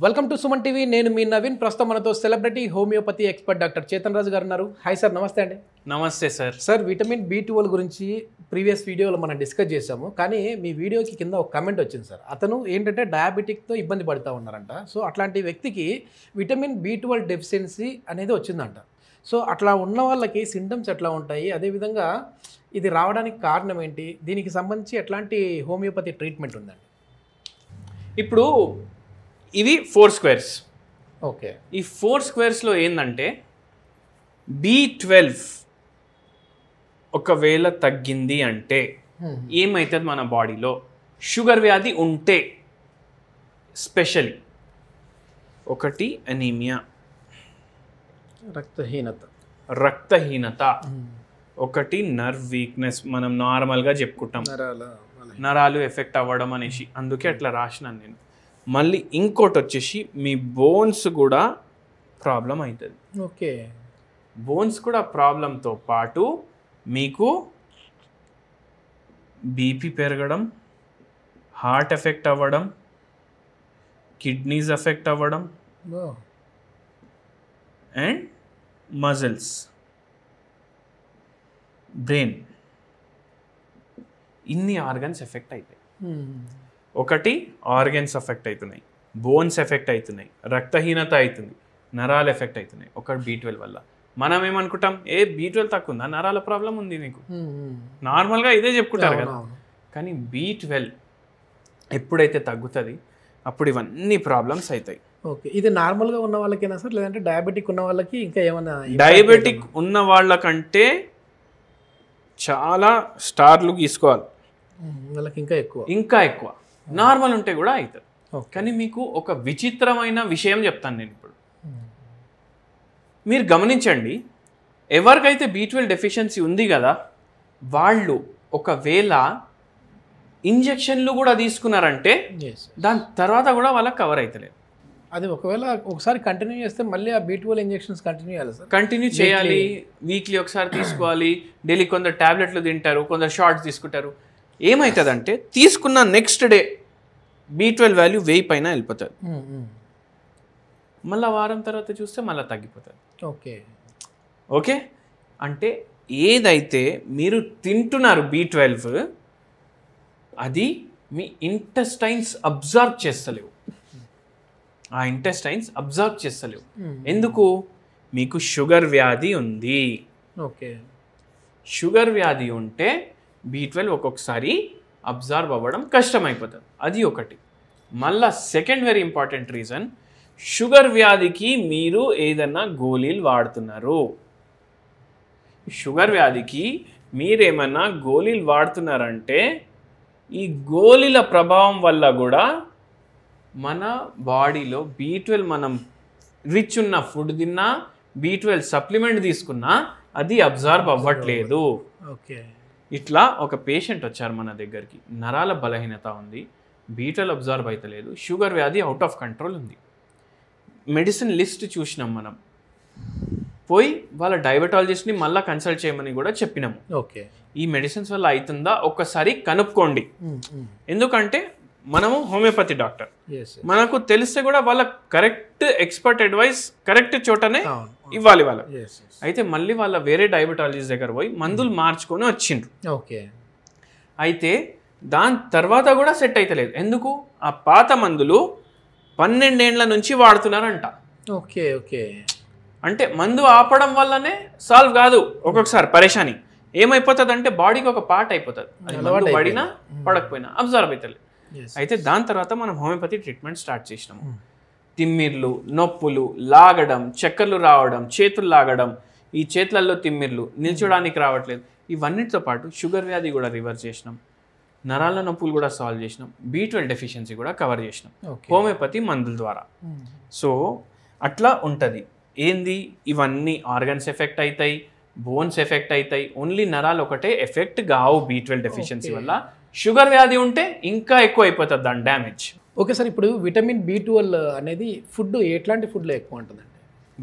Welcome to Suman TV. నేను మీ నవీన్. ప్రస్తుతం మనతో celebrity homeopathy expert doctor Chetan Raju గారు ఉన్నారు. హాయ్ సార్, నమస్తే అండి. నమస్తే సార్. సార్, విటమిన్ B12 గురించి ప్రీవియస్ వీడియోలో మనం డిస్కస్ చేసాము, కానీ మీ వీడియోకి కింద ఒక కమెంట్ వచ్చింది సార్. అతను ఏంటంటే డయాబెటిక్తో ఇబ్బంది పడుతూ ఉన్నారంట. సో అట్లాంటి వ్యక్తికి విటమిన్ B12 డెఫిషియన్సీ అనేది వచ్చిందంట. సో అట్లా ఉన్న వాళ్ళకి సింటమ్స్ ఎట్లా ఉంటాయి, అదేవిధంగా ఇది రావడానికి కారణం ఏంటి, దీనికి సంబంధించి ఎట్లాంటి హోమియోపతి ట్రీట్మెంట్ ఉందండి? ఇప్పుడు ఇవి 4 స్క్వేర్స్. ఓకే. ఈ 4 స్క్వేర్స్లో ఏంటంటే B12 ఒకవేళ తగ్గింది అంటే ఏమవుతుంది మన బాడీలో? షుగర్ వ్యాధి ఉంటే స్పెషల్లీ ఒకటి అనీమియా, రక్తహీనత, ఒకటి నర్వ్ వీక్నెస్, మనం నార్మల్గా చెప్పుకుంటాం నరాలు ఎఫెక్ట్ అవ్వడం అనేసి, అందుకే అట్లా రాసినాను నేను. మళ్ళీ ఇంకోటి వచ్చేసి మీ బోన్స్ కూడా ప్రాబ్లం అవుతుంది. ఓకే. బోన్స్ కూడా ప్రాబ్లంతో పాటు మీకు బీపీ పెరగడం, హార్ట్ ఎఫెక్ట్ అవ్వడం, కిడ్నీస్ ఎఫెక్ట్ అవ్వడం అండ్ మజిల్స్, బ్రెయిన్, ఇన్ని ఆర్గన్స్ ఎఫెక్ట్ అవుతాయి. ఒకటి ఆర్గన్స్ ఎఫెక్ట్ అవుతున్నాయి, బోన్స్ ఎఫెక్ట్ అవుతున్నాయి, రక్తహీనత అవుతుంది, నరాలు ఎఫెక్ట్ అవుతున్నాయి. ఒకటి B12 వల్ల. మనం ఏమనుకుంటాం, B12 తక్కువ ఉందా, నరాల ప్రాబ్లం ఉంది నీకు, నార్మల్గా ఇదే చెప్పుకుంటారు కదా. కానీ B12 ఎప్పుడైతే తగ్గుతుంది అప్పుడు ఇవన్నీ ప్రాబ్లమ్స్ అవుతాయి. ఓకే. ఇది నార్మల్గా ఉన్న వాళ్ళకేనా సార్, లేదంటే డయాబెటిక్ ఉన్న వాళ్ళకి ఇంకా ఏమైనా? డయాబెటిక్ ఉన్న వాళ్ళకంటే చాలా స్టార్లు గీసుకోవాలి, వాళ్ళకి ఇంకా ఎక్కువ. నార్మల్ ఉంటే కూడా అవుతుంది. కానీ మీకు ఒక విచిత్రమైన విషయం చెప్తాను నేను ఇప్పుడు. మీరు గమనించండి, ఎవరికైతే B12 డెఫిషియన్సీ ఉంది కదా, వాళ్ళు ఒకవేళ ఇంజెక్షన్లు కూడా తీసుకున్నారంటే దాని తర్వాత కూడా వాళ్ళకి కవర్ అవుతలేదు. అది ఒకవేళ ఒకసారి కంటిన్యూ చేస్తే మళ్ళీ ఆ B12 ఇంజెక్షన్స్ కంటిన్యూ చేయాలి సార్? కంటిన్యూ చేయాలి. వీక్లీ ఒకసారి తీసుకోవాలి. డైలీ కొందరు ట్యాబ్లెట్లు తింటారు, కొందరు షార్ట్స్ తీసుకుంటారు. ఏమవుతుందంటే తీసుకున్న నెక్స్ట్ డే B12 వాల్యూ 1000 పైన వెళ్ళిపోతుంది. మళ్ళీ వారం తర్వాత చూస్తే మళ్ళీ తగ్గిపోతుంది. ఓకే. అంటే ఏదైతే మీరు తింటున్నారు B12 అది మీ ఇంటెస్టైన్స్ అబ్జర్వ్ చేస్తలేవు. ఆ ఇంటెస్టైన్స్ అబ్జర్వ్ చేస్తలేవు. ఎందుకు? మీకు షుగర్ వ్యాధి ఉంది. ఓకే. షుగర్ వ్యాధి ఉంటే B12 ఒక్కొక్కసారి అబ్జర్వ్ అవ్వడం కష్టమైపోతుంది. అది ఒకటి. మళ్ళా second very important reason, sugar వ్యాధికి మీరు ఏదన్నా గోళీలు వాడుతున్నారు. షుగర్ వ్యాధికి మీరేమన్నా గోళీలు వాడుతున్నారంటే ఈ గోళీల ప్రభావం వల్ల కూడా మన బాడీలో B12 మనం రిచ్ ఉన్న ఫుడ్ తిన్నా, B12 సప్లిమెంట్ తీసుకున్నా అది అబ్జర్వ్ అవ్వట్లేదు. ఓకే. ఇట్లా ఒక పేషెంట్ వచ్చారు మన దగ్గరికి, నరాల బలహీనత ఉంది, B12 అబ్జర్వ్ అవుతలేదు, షుగర్ వ్యాధి అవుట్ ఆఫ్ కంట్రోల్ ఉంది. మెడిసిన్ లిస్ట్ చూసినాం మనం, పోయి వాళ్ళ డయాబెటాలజిస్ట్ని మళ్ళీ కన్సల్ట్ చేయమని కూడా చెప్పినాము. ఓకే. ఈ మెడిసిన్స్ వల్ల అవుతుందా ఒక్కసారి కనుక్కోండి. ఎందుకంటే మనము హోమియోపతి డాక్టర్, మనకు తెలిస్తే కూడా వాళ్ళ కరెక్ట్ ఎక్స్పర్ట్ అడ్వైస్ కరెక్ట్ చోటనే ఇవ్వాలి వాళ్ళకి. అయితే మళ్ళీ వాళ్ళ వేరే డయాబెటాలజిస్ట్ దగ్గర పోయి మందులు మార్చుకొని వచ్చిండ్రు. ఓకే. అయితే దాని తర్వాత కూడా సెట్ అవుతలేదు. ఎందుకు? ఆ పాత మందులు 12 ఏళ్ల నుంచి వాడుతున్నారంట. ఓకే. ఓకే. అంటే మందు ఆపడం వల్లనే సాల్వ్ కాదు. ఒక్కొక్కసారి పరేషాని ఏమైపోతుంది అంటే బాడీకి ఒక పార్ట్ అయిపోతుంది, అది పడినా పడకపోయినా అబ్జర్వ్ అవుతలేదు. అయితే దాని తర్వాత మనం హోమియోపతి ట్రీట్మెంట్ స్టార్ట్ చేసినాము. తిమ్మిర్లు, నొప్పులు, లాగడం, చక్కర్లు రావడం, చేతులు లాగడం, ఈ చేతులలో తిమ్మిర్లు, నిల్చోడానికి రావట్లేదు, ఇవన్నిటితో పాటు షుగర్ వ్యాధి కూడా రివర్స్ చేసినాం, నరాల నొప్పులు కూడా సాల్వ్ చేసినాం, B12 డెఫిషియన్సీ కూడా కవర్ చేసినాం హోమియోపతి మందుల ద్వారా. సో అట్లా ఉంటుంది. ఏంది? ఇవన్నీ ఆర్గన్స్ ఎఫెక్ట్ అవుతాయి, బోన్స్ ఎఫెక్ట్ అవుతాయి, ఓన్లీ నరాలు ఒకటే ఎఫెక్ట్ కావు B12 డెఫిషియన్సీ వల్ల. షుగర్ వ్యాధి ఉంటే ఇంకా ఎక్కువ అయిపోతుంది దాని డ్యామేజ్. ఓకే సార్, ఇప్పుడు విటమిన్ B12 అనేది ఫుడ్ ఎట్లాంటి ఫుడ్లో ఎక్కువ ఉంటుందండి?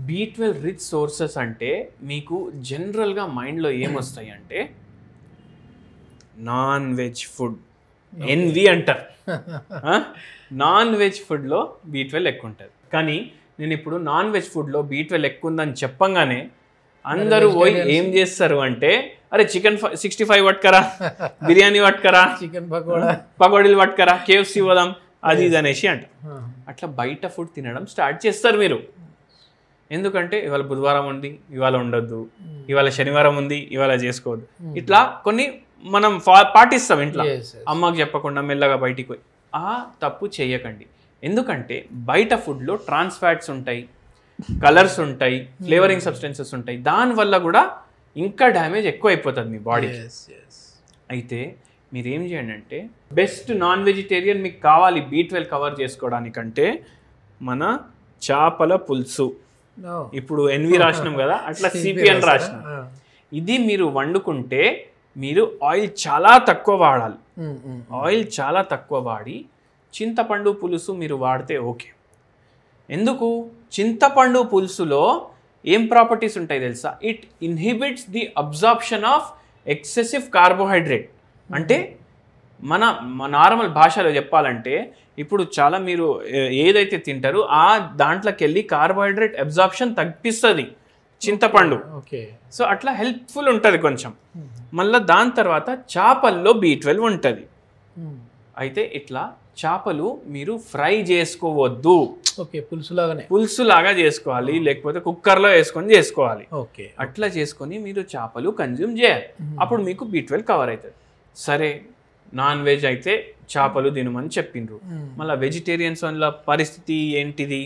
B12 రిచ్ సోర్సెస్ అంటే మీకు జనరల్గా మైండ్లో ఏమొస్తాయి అంటే నాన్ వెజ్ ఫుడ్, ఎన్వి అంటారు. నాన్ వెజ్ ఫుడ్లో B12 ఎక్కువ ఉంటుంది. కానీ నేను ఇప్పుడు నాన్ వెజ్ ఫుడ్లో B12 ఎక్కువ ఉందని చెప్పంగానే అందరూ పోయి ఏం చేస్తారు అంటే, అరే చికెన్ 65 పట్టుకరా, బిర్యానీ పట్టుకరా, చికెన్ పకోడీలు పట్టుకరా, KFC పోదాం, అది ఇది అనేసి అంటారు. అట్లా బయట ఫుడ్ తినడం స్టార్ట్ చేస్తారు మీరు. ఎందుకంటే ఇవాళ బుధవారం ఉంది, ఇవాళ ఉండొద్దు, ఇవాళ శనివారం ఉంది, ఇవాళ చేసుకోవద్దు, ఇట్లా కొన్ని మనం పాటిస్తాం ఇంట్లో, అమ్మకి చెప్పకుండా మెల్లగా బయటికి పోయి. ఆ తప్పు చేయకండి. ఎందుకంటే బయట ఫుడ్లో ట్రాన్స్ ఫ్యాట్స్ ఉంటాయి, కలర్స్ ఉంటాయి, ఫ్లేవరింగ్ సబ్స్టెన్సెస్ ఉంటాయి. దానివల్ల కూడా ఇంకా డ్యామేజ్ ఎక్కువ అయిపోతుంది మీ బాడీకి. అయితే మీరు ఏం చేయండి అంటే, బెస్ట్ నాన్ వెజిటేరియన్ మీకు కావాలి B12 కవర్ చేసుకోవడానికంటే మన చేపల పులుసు. ఇప్పుడు ఎన్వి రాసినాం కదా, అట్లా CPN రాసినాం. ఇది మీరు వండుకుంటే మీరు ఆయిల్ చాలా తక్కువ వాడాలి. ఆయిల్ చాలా తక్కువ వాడి చింతపండు పులుసు మీరు వాడితే ఓకే. ఎందుకు? చింతపండు పులుసులో ఏం ప్రాపర్టీస్ ఉంటాయి తెలుసా? It inhibits the absorption of excessive carbohydrate. అంటే మన నార్మల్ భాషలో చెప్పాలంటే, ఇప్పుడు చాలా మీరు ఏదైతే తింటారో ఆ దాంట్లోకి వెళ్ళి కార్బోహైడ్రేట్ అబ్జార్ప్షన్ తగ్గిస్తుంది చింతపండు. సో అట్లా హెల్ప్ఫుల్ ఉంటుంది కొంచెం. మళ్ళీ దాని తర్వాత చేపల్లో B12 ఉంటుంది. అయితే ఇట్లా చేపలు మీరు ఫ్రై చేసుకోవద్దు, పులుసులాగా చేసుకోవాలి, లేకపోతే కుక్కర్లో వేసుకొని చేసుకోవాలి. అట్లా చేసుకొని మీరు చేపలు కన్జ్యూమ్ చేయాలి, అప్పుడు మీకు B12 కవర్ అవుతుంది. సరే, నాన్ వెజ్ అయితే చేపలు తినమని చెప్పిండ్రు, మళ్ళీ వెజిటేరియన్స్ వాళ్ళ పరిస్థితి ఏంటిది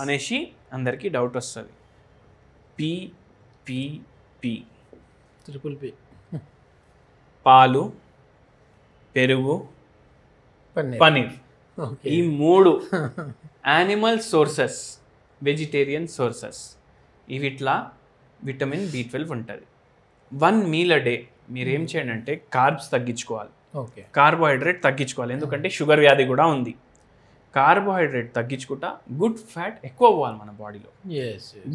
అనేసి అందరికీ డౌట్ వస్తుంది. PPP పాలు, పెరుగు, పనీర్, ఈ 3 యానిమల్ సోర్సెస్, వెజిటేరియన్ సోర్సెస్. ఇవిట్లా విటమిన్ B12 ఉంటుంది. 1 మీల్ అ డే మీరు ఏం చేయండి అంటే కార్బ్స్ తగ్గించుకోవాలి, కార్బోహైడ్రేట్ తగ్గించుకోవాలి. ఎందుకంటే షుగర్ వ్యాధి కూడా ఉంది. కార్బోహైడ్రేట్ తగ్గించుకుంటా గుడ్ ఫ్యాట్ ఎక్కువ పోవాలి మన బాడీలో.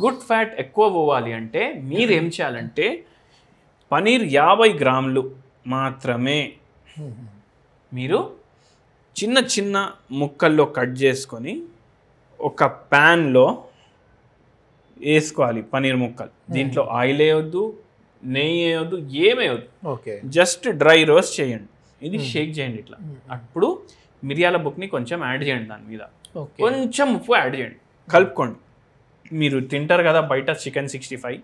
గుడ్ ఫ్యాట్ ఎక్కువ పోవాలి అంటే మీరు ఏం చేయాలంటే, పనీర్ 50 గ్రాములు మాత్రమే మీరు చిన్న చిన్న ముక్కల్లో కట్ చేసుకొని ఒక ప్యాన్లో వేసుకోవాలి పనీర్ ముక్కలు. దీంట్లో ఆయిల్ వేయొద్దు, నెయ్యి వేయొద్దు, ఏమేయొద్దు, జస్ట్ డ్రై రోస్ట్ చేయండి. ఇది షేక్ చేయండి ఇట్లా. అప్పుడు మిరియాల బుక్ని కొంచెం యాడ్ చేయండి, దాని మీద కొంచెం ఉప్పు యాడ్ చేయండి, కలుపుకోండి. మీరు తింటారు కదా బయట చికెన్ 65,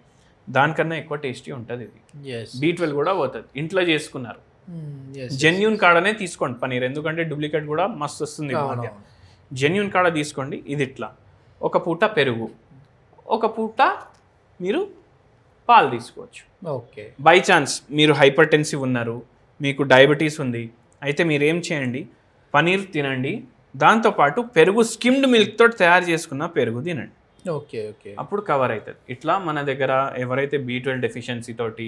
దానికన్నా ఎక్కువ టేస్టీ ఉంటుంది ఇది. B12 కూడా పోతుంది. ఇంట్లో చేసుకున్నారు, జెన్యూన్ కాడనే తీసుకోండి పనీర్, ఎందుకంటే డూప్లికేట్ కూడా మస్తు వస్తుంది. జెన్యూన్ కాడ తీసుకోండి. ఇది ఇట్లా ఒక పూట పెరుగు, ఒక పూట మీరు పాలు తీసుకోవచ్చు. బై ఛాన్స్ మీరు హైపర్ టెన్సివ్ ఉన్నారు, మీకు డయాబెటీస్ ఉంది, అయితే మీరు ఏం చేయండి, పనీర్ తినండి, దాంతోపాటు పెరుగు స్కిమ్డ్ మిల్క్ తోటి తయారు చేసుకున్న పెరుగు తినండి. అప్పుడు కవర్ అవుతుంది. ఇట్లా మన దగ్గర ఎవరైతే B12 డెఫిషియన్సీ తోటి,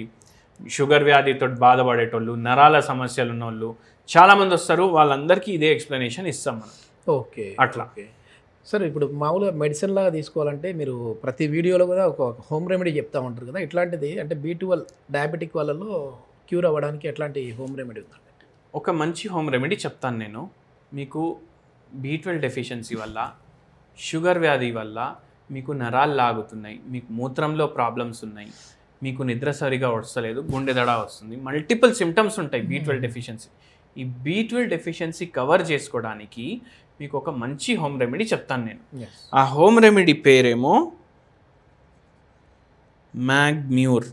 షుగర్ వ్యాధితో బాధపడేటోళ్ళు, నరాల సమస్యలు ఉన్నోళ్ళు చాలామంది వస్తారు, వాళ్ళందరికీ ఇదే ఎక్స్ప్లెనేషన్ ఇస్తాం మనం. అట్లా సార్, ఇప్పుడు మామూలుగా మెడిసిన్ లాగా తీసుకోవాలంటే మీరు ప్రతి వీడియోలో కూడా ఒక హోమ్ రెమెడీ చెప్తా ఉంటారు కదా, ఇట్లాంటిది అంటే B12 డయాబెటిక్ వాళ్ళలో క్యూర్ అవ్వడానికి ఎట్లాంటి హోమ్ రెమెడీ ఉందండి? ఒక మంచి హోమ్ రెమెడీ చెప్తాను నేను మీకు. B12 డెఫిషియన్సీ వల్ల, షుగర్ వ్యాధి వల్ల మీకు నరాలు లాగుతున్నాయి, మీకు మూత్రంలో ప్రాబ్లమ్స్ ఉన్నాయి, మీకు నిద్ర సరిగా వస్తలేదు, గుండె దడ వస్తుంది, మల్టిపుల్ సిమ్టమ్స్ ఉంటాయి B12 డెఫిషియన్సీ. ఈ B12 డెఫిషియన్సీ కవర్ చేసుకోవడానికి మీకు ఒక మంచి హోమ్ రెమెడీ చెప్తాను నేను. ఆ హోమ్ రెమెడీ పేరేమో మ్యాగ్మ్యూర్.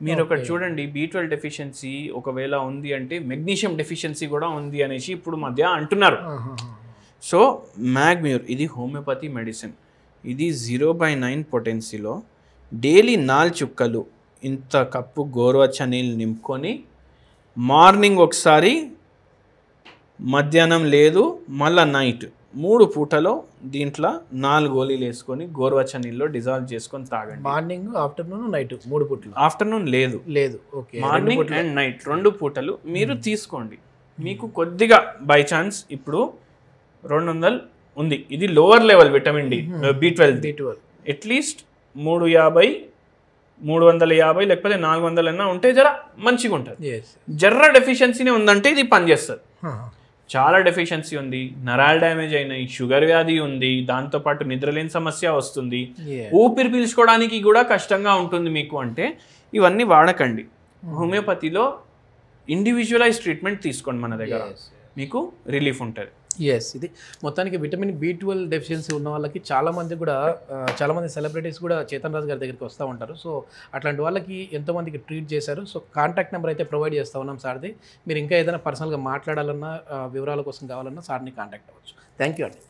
మీరు ఒకటి చూడండి, B12 డెఫిషియన్సీ ఒకవేళ ఉంది అంటే మెగ్నీషియం డెఫిషియన్సీ కూడా ఉంది అనేసి ఇప్పుడు మధ్య అంటున్నారు. సో మ్యాగ్మ్యూర్ ఇది హోమియోపతి మెడిసిన్. ఇది 0/9 పొటెన్సీలో డైలీ 4 చుక్కలు ఇంత కప్పు గోరువెచ్చని నీళ్ళు నింపుకొని మార్నింగ్ ఒకసారి, మధ్యాహ్నం లేదు, మళ్ళీ నైట్ 3 పూటలో దీంట్లో 4 గోళీలు వేసుకొని గోరువెచ్చని నీళ్ళలో డిజాల్వ్ చేసుకొని తాగండి. మార్నింగ్, ఆఫ్టర్నూన్, నైట్ 3 పూటలు. ఆఫ్టర్నూన్ లేదు, మార్నింగ్ అండ్ నైట్ 2 పూటలు మీరు తీసుకోండి. మీకు కొద్దిగా బై ఛాన్స్ ఇప్పుడు 200 ఉంది, ఇది lower level vitamin D B12. At least 350 లేకపోతే 400 ఉంటే జర మంచిగా ఉంటుంది. జర్ర డెఫిషియన్సీనే ఉందంటే ఇది పనిచేస్తుంది. చాలా డెఫిషియన్సీ ఉంది, నరాల డ్యామేజ్ అయినాయి, షుగర్ వ్యాధి ఉంది, దాంతోపాటు నిద్రలేని సమస్య వస్తుంది, ఊపిరి పీల్చుకోవడానికి కూడా కష్టంగా ఉంటుంది మీకు అంటే ఇవన్నీ వాడకండి. హోమియోపతిలో ఇండివిజువలైజ్ ట్రీట్మెంట్ తీసుకోండి, మన దగ్గర మీకు రిలీఫ్ ఉంటుంది. ఇది మొత్తానికి విటమిన్ B12 డెఫిషియన్సీ ఉన్న వాళ్ళకి చాలామంది కూడా చాలామంది సెలబ్రిటీస్ కూడా చేతన్ రాజు గారి దగ్గరికి వస్తూ ఉంటారు. సో అట్లాంటి వాళ్ళకి ఎంతోమందికి ట్రీట్ చేశారు. సో కాంటాక్ట్ నెంబర్ అయితే ప్రొవైడ్ చేస్తూ ఉన్నాం సార్ది. మీరు ఇంకా ఏదైనా పర్సనల్గా మాట్లాడాలన్నా వివరాల కోసం కావాలన్నా సార్ని కాంటాక్ట్ అవ్వచ్చు. థ్యాంక్ యూ అండి.